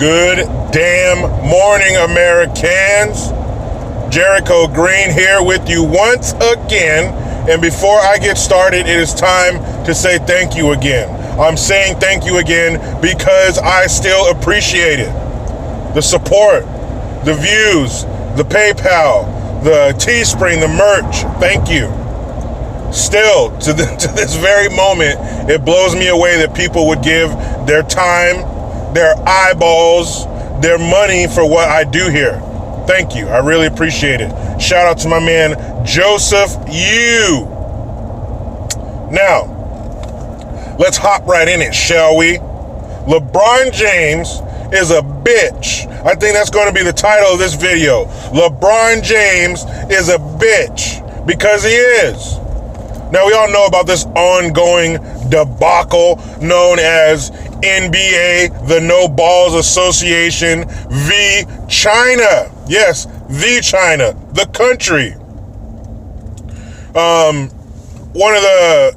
Good damn morning, Americans. Jericho Green here with you once again. And before I get started, it is time to say thank you again. I'm saying thank you again because I still appreciate it. The support, the views, the PayPal, the Teespring, the merch. Thank you. Still, to this very moment, it blows me away that people would give their time, their eyeballs, their money for what I do here. Thank you. I really appreciate it. Shout out to my man, Joseph Yu. Now, let's hop right in it, shall we? LeBron James is a bitch. I think that's going to be the title of this video. LeBron James is a bitch because he is. Now, we all know about this ongoing debacle known as NBA, the No Balls Association, v. China. Yes, the China, the country. One of the,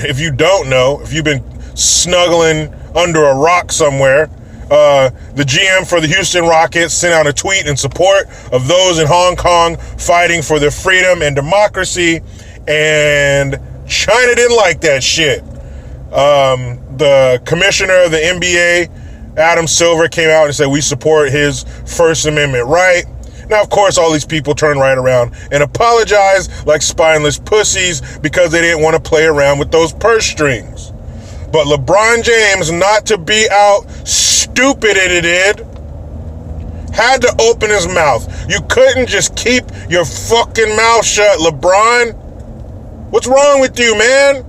if you don't know, if you've been snuggling under a rock somewhere, the GM for the Houston Rockets sent out a tweet in support of those in Hong Kong fighting for their freedom and democracy, and China didn't like that shit. The commissioner of the NBA, Adam Silver, came out and said, we support his First Amendment right. Now, of course, all these people turn right around and apologize like spineless pussies because they didn't want to play around with those purse strings. But LeBron James, not to be out stupid-ited, had to open his mouth. You couldn't just keep your fucking mouth shut, LeBron. What's wrong with you, man?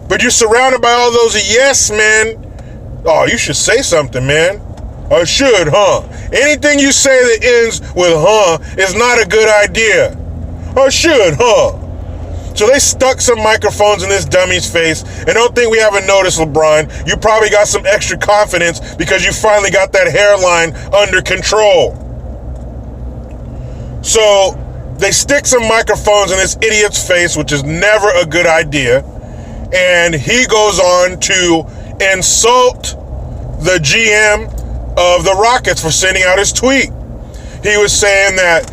But you're surrounded by all those yes men. Oh, you should say something, man. I should, huh? Anything you say that ends with huh is not a good idea. I should, huh? So they stuck some microphones in this dummy's face, and don't think we haven't noticed, LeBron. You probably got some extra confidence because you finally got that hairline under control. So they stick some microphones in this idiot's face, which is never a good idea. And he goes on to insult the GM of the Rockets for sending out his tweet. He was saying that,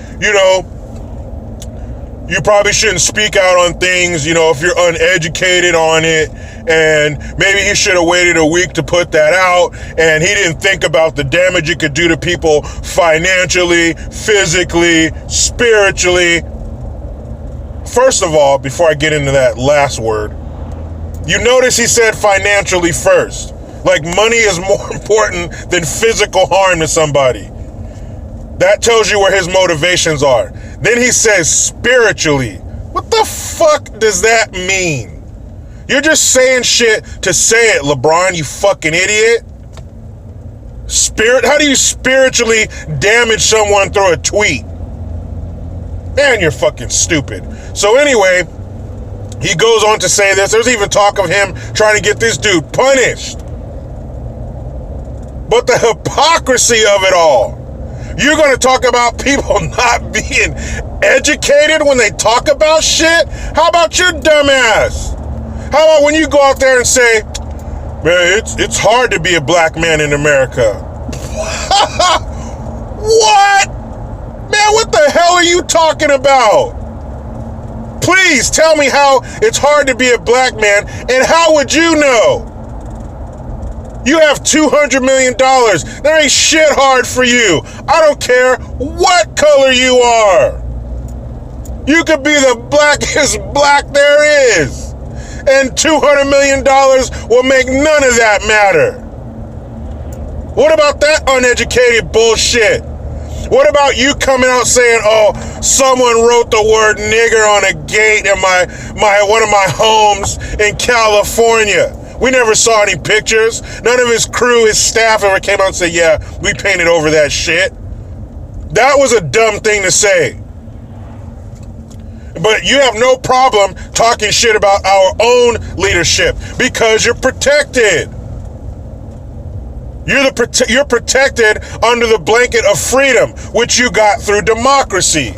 you probably shouldn't speak out on things, if you're uneducated on it. And maybe he should have waited a week to put that out. And he didn't think about the damage it could do to people financially, physically, spiritually. First of all, before I get into that last word, you notice he said financially first. Like money is more important than physical harm to somebody. That tells you where his motivations are. Then he says spiritually. What the fuck does that mean? You're just saying shit to say it, LeBron, you fucking idiot. How do you spiritually damage someone through a tweet? Man, you're fucking stupid. So anyway, he goes on to say this. There's even talk of him trying to get this dude punished. But the hypocrisy of it all. You're going to talk about people not being educated when they talk about shit? How about your dumb ass? How about when you go out there and say, man, it's hard to be a black man in America. What? Man, what the hell are you talking about? Please tell me how it's hard to be a black man, and how would you know? You have $200 million. There ain't shit hard for you. I don't care what color you are. You could be the blackest black there is. And $200 million will make none of that matter. What about that uneducated bullshit? What about you coming out saying, oh, someone wrote the word nigger on a gate in one of my homes in California? We never saw any pictures. None of his crew, his staff ever came out and said, yeah, we painted over that shit. That was a dumb thing to say. But you have no problem talking shit about our own leadership because you're protected. You're protected under the blanket of freedom, which you got through democracy.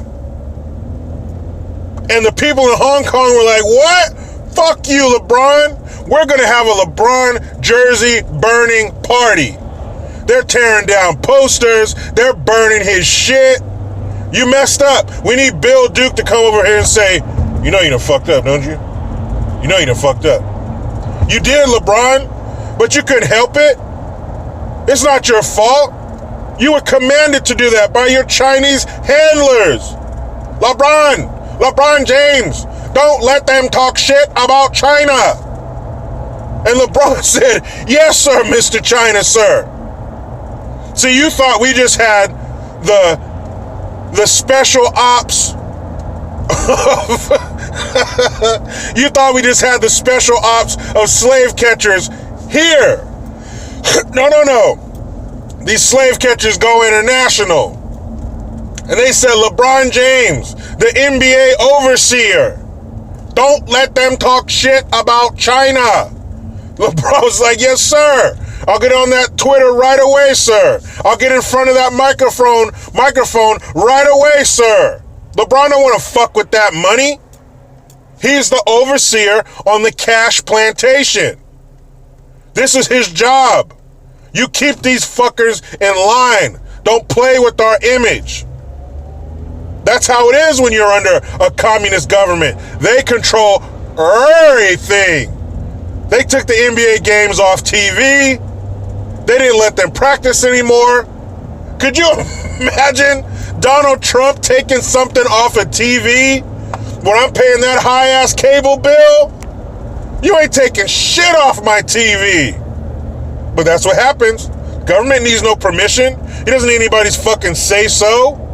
And the people in Hong Kong were like, what? Fuck you, LeBron. We're going to have a LeBron jersey burning party. They're tearing down posters. They're burning his shit. You messed up. We need Bill Duke to come over here and say, you know you done fucked up, don't you? You know you done fucked up. You did, LeBron, but you couldn't help it. It's not your fault. You were commanded to do that by your Chinese handlers. LeBron James, don't let them talk shit about China. And LeBron said, yes, sir, Mr. China, sir. See, you thought we just had the special ops you thought we just had the special ops of slave catchers here. No. These slave catchers go international. And they said, LeBron James, the NBA overseer, don't let them talk shit about China. LeBron's like, yes, sir. I'll get on that Twitter right away, sir. I'll get in front of that microphone right away, sir. LeBron don't want to fuck with that money. He's the overseer on the cash plantation. This is his job. You keep these fuckers in line. Don't play with our image. That's how it is when you're under a communist government. They control everything. They took the NBA games off TV. They didn't let them practice anymore. Could you imagine Donald Trump taking something off of TV when I'm paying that high-ass cable bill? You ain't taking shit off my TV. But that's what happens. Government needs no permission. He doesn't need anybody's fucking say-so.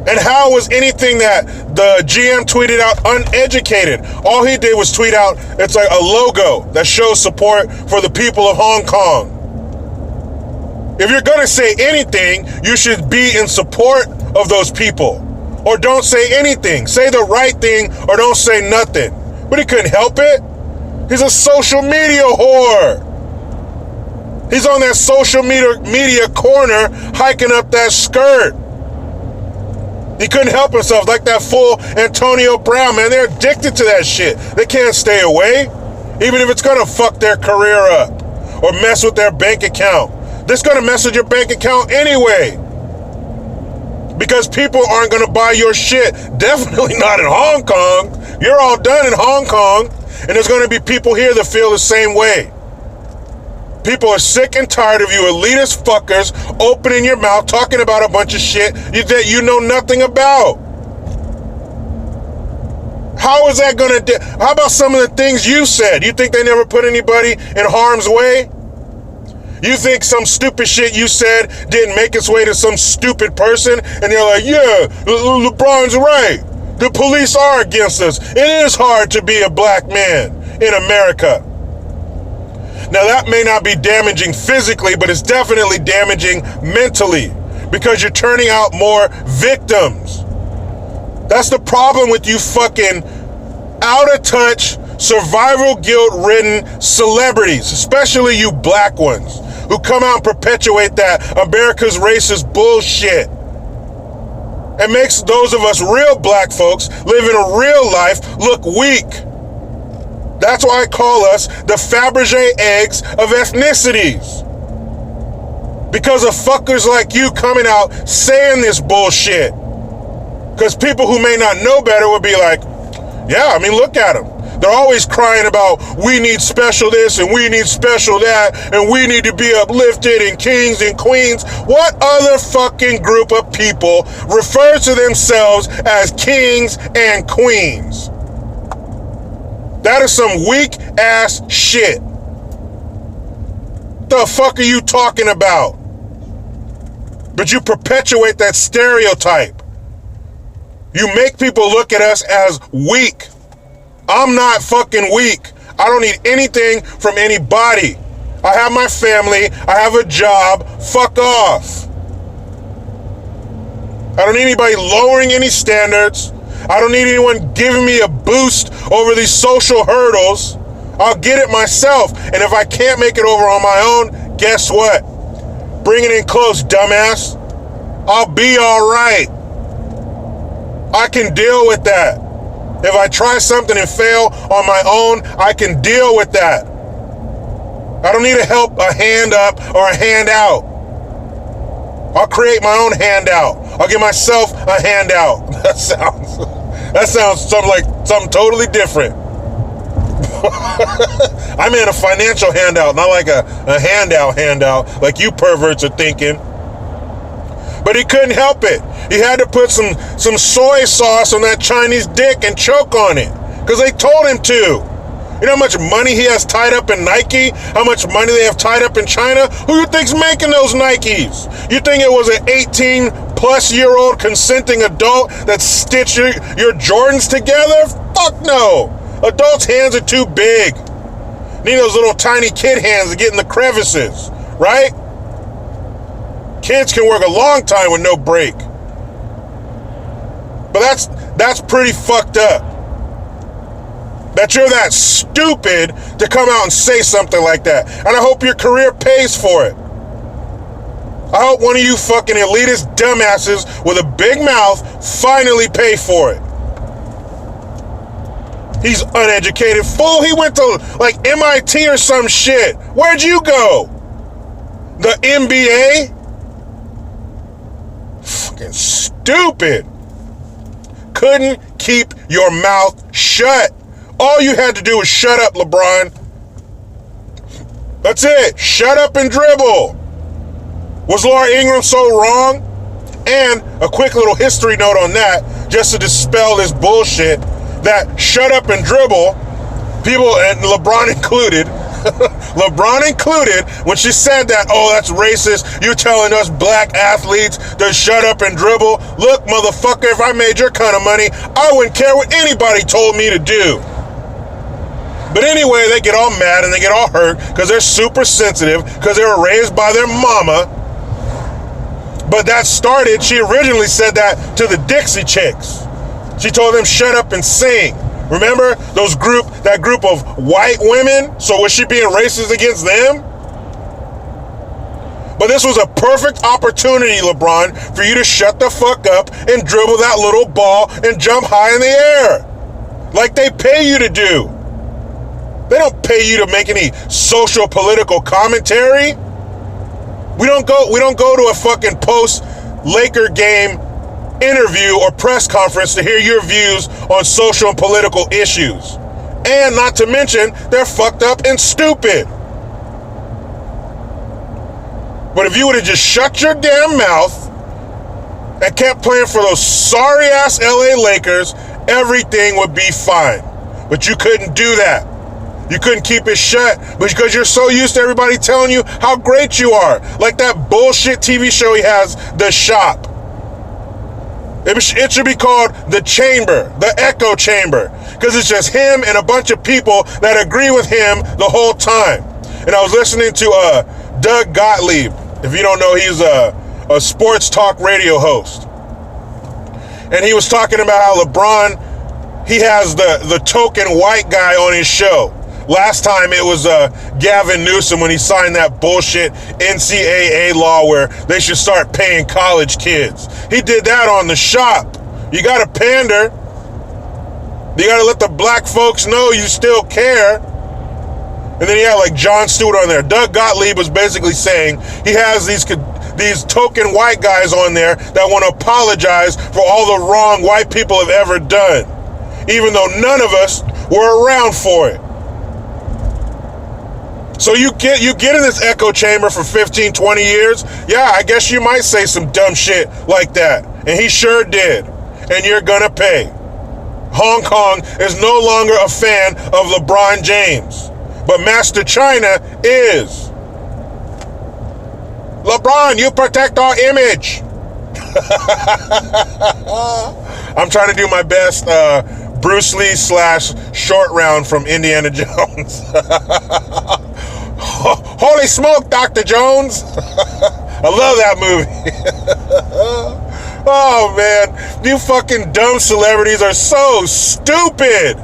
And how was anything that the GM tweeted out uneducated? All he did was tweet out, it's like a logo that shows support for the people of Hong Kong. If you're going to say anything, you should be in support of those people. Or don't say anything. Say the right thing or don't say nothing. But he couldn't help it. He's a social media whore. He's on that social media corner hiking up that skirt. He couldn't help himself, like that fool Antonio Brown, man. They're addicted to that shit. They can't stay away, even if it's gonna fuck their career up or mess with their bank account. This gonna mess with your bank account anyway, because people aren't gonna buy your shit. Definitely not in Hong Kong. You're all done in Hong Kong, and there's gonna be people here that feel the same way. People are sick and tired of you elitist fuckers opening your mouth, talking about a bunch of shit that you know nothing about. How is that gonna how about some of the things you said? You think they never put anybody in harm's way? You think some stupid shit you said didn't make its way to some stupid person, and they're like, yeah, LeBron's right. The police are against us. It is hard to be a black man in America. Now, that may not be damaging physically, but it's definitely damaging mentally, because you're turning out more victims. That's the problem with you fucking out-of-touch, survival guilt-ridden celebrities, especially you black ones, who come out and perpetuate that America's racist bullshit. It makes those of us real black folks living a real life look weak. That's why I call us the Fabergé eggs of ethnicities. Because of fuckers like you coming out saying this bullshit. Because people who may not know better would be like, yeah, I mean, look at them. They're always crying about, we need special this and we need special that and we need to be uplifted and kings and queens. What other fucking group of people refers to themselves as kings and queens? That is some weak ass shit. The fuck are you talking about? But you perpetuate that stereotype. You make people look at us as weak. I'm not fucking weak. I don't need anything from anybody. I have my family. I have a job. Fuck off. I don't need anybody lowering any standards. I don't need anyone giving me a boost over these social hurdles. I'll get it myself. And if I can't make it over on my own, guess what? Bring it in close, dumbass. I'll be all right. I can deal with that. If I try something and fail on my own, I can deal with that. I don't need a hand up or a hand out. I'll create my own handout. I'll give myself a handout. That sounds something totally different. I meant a financial handout, not like a handout like you perverts are thinking. But he couldn't help it. He had to put some soy sauce on that Chinese dick and choke on it, because they told him to. You know how much money he has tied up in Nike? How much money they have tied up in China? Who you think's making those Nikes? You think it was an 18-plus-year-old consenting adult that stitched your Jordans together? Fuck no. Adults' hands are too big. Need those little tiny kid hands to get in the crevices, right? Kids can work a long time with no break. But that's pretty fucked up. That you're that stupid to come out and say something like that. And I hope your career pays for it. I hope one of you fucking elitist dumbasses with a big mouth finally pay for it. He's uneducated fool. He went to like MIT or some shit. Where'd you go? The MBA? Fucking stupid. Couldn't keep your mouth shut. All you had to do was shut up, LeBron. That's it. Shut up and dribble. Was Laura Ingraham so wrong? And a quick little history note on that, just to dispel this bullshit, that shut up and dribble, people, and LeBron included, when she said that, oh, that's racist, you're telling us black athletes to shut up and dribble. Look, motherfucker, if I made your kind of money, I wouldn't care what anybody told me to do. But anyway, they get all mad and they get all hurt because they're super sensitive, because they were raised by their mama. But that started, she originally said that to the Dixie Chicks. She told them, shut up and sing. Remember that group of white women? So was she being racist against them? But this was a perfect opportunity, LeBron, for you to shut the fuck up and dribble that little ball and jump high in the air. Like they pay you to do. They don't pay you to make any social political commentary. We don't go to a fucking post-Laker game interview or press conference to hear your views on social and political issues. And not to mention, they're fucked up and stupid. But if you would have just shut your damn mouth and kept playing for those sorry-ass LA Lakers, everything would be fine. But you couldn't do that. You couldn't keep it shut because you're so used to everybody telling you how great you are. Like that bullshit TV show he has, The Shop. It should be called The Chamber, The Echo Chamber, because it's just him and a bunch of people that agree with him the whole time. And I was listening to Doug Gottlieb. If you don't know, he's a sports talk radio host. And he was talking about how LeBron, he has the token white guy on his show. Last time it was Gavin Newsom when he signed that bullshit NCAA law where they should start paying college kids. He did that on The Shop. You gotta pander. You gotta let the black folks know you still care. And then he had like Jon Stewart on there. Doug Gottlieb was basically saying he has these token white guys on there that want to apologize for all the wrong white people have ever done, even though none of us were around for it. So you get in this echo chamber for 15, 20 years. Yeah, I guess you might say some dumb shit like that. And he sure did. And you're gonna pay. Hong Kong is no longer a fan of LeBron James. But Master China is. LeBron, you protect our image. I'm trying to do my best Bruce Lee / short round from Indiana Jones. Holy smoke, Dr. Jones. I love that movie. Oh, man. You fucking dumb celebrities are so stupid.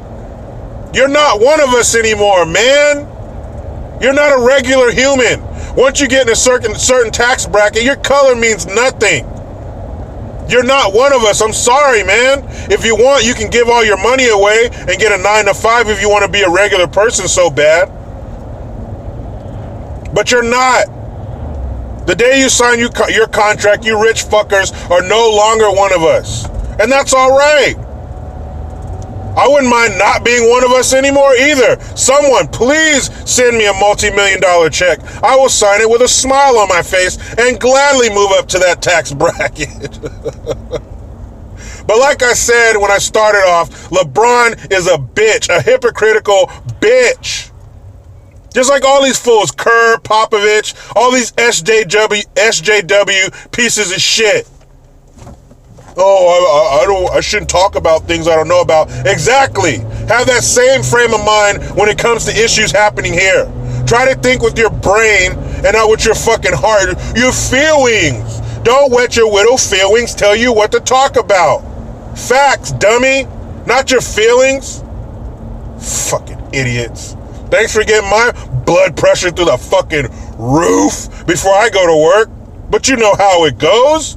You're not one of us anymore, man. You're not a regular human. Once you get in a certain tax bracket, your color means nothing. You're not one of us. I'm sorry, man. If you want, you can give all your money away and get a 9 to 5 if you want to be a regular person so bad. But you're not. The day you sign your contract, you rich fuckers are no longer one of us. And that's all right. I wouldn't mind not being one of us anymore either. Someone, please send me a multi-million-dollar check. I will sign it with a smile on my face and gladly move up to that tax bracket. But like I said when I started off, LeBron is a bitch, a hypocritical bitch. Just like all these fools, Kerr, Popovich, all these SJW pieces of shit. Oh, I shouldn't talk about things I don't know about. Exactly. Have that same frame of mind when it comes to issues happening here. Try to think with your brain and not with your fucking heart. Your feelings. Don't let your little feelings tell you what to talk about. Facts, dummy. Not your feelings. Fucking idiots. Thanks for getting my blood pressure through the fucking roof before I go to work. But you know how it goes.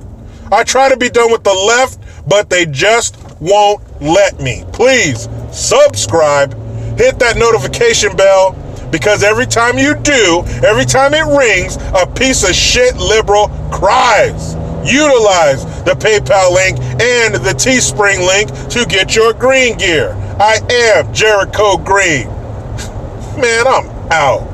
I try to be done with the left, but they just won't let me. Please subscribe, hit that notification bell, because every time you do, every time it rings, a piece of shit liberal cries. Utilize the PayPal link and the Teespring link to get your green gear. I am Jericho Green. Man, I'm out.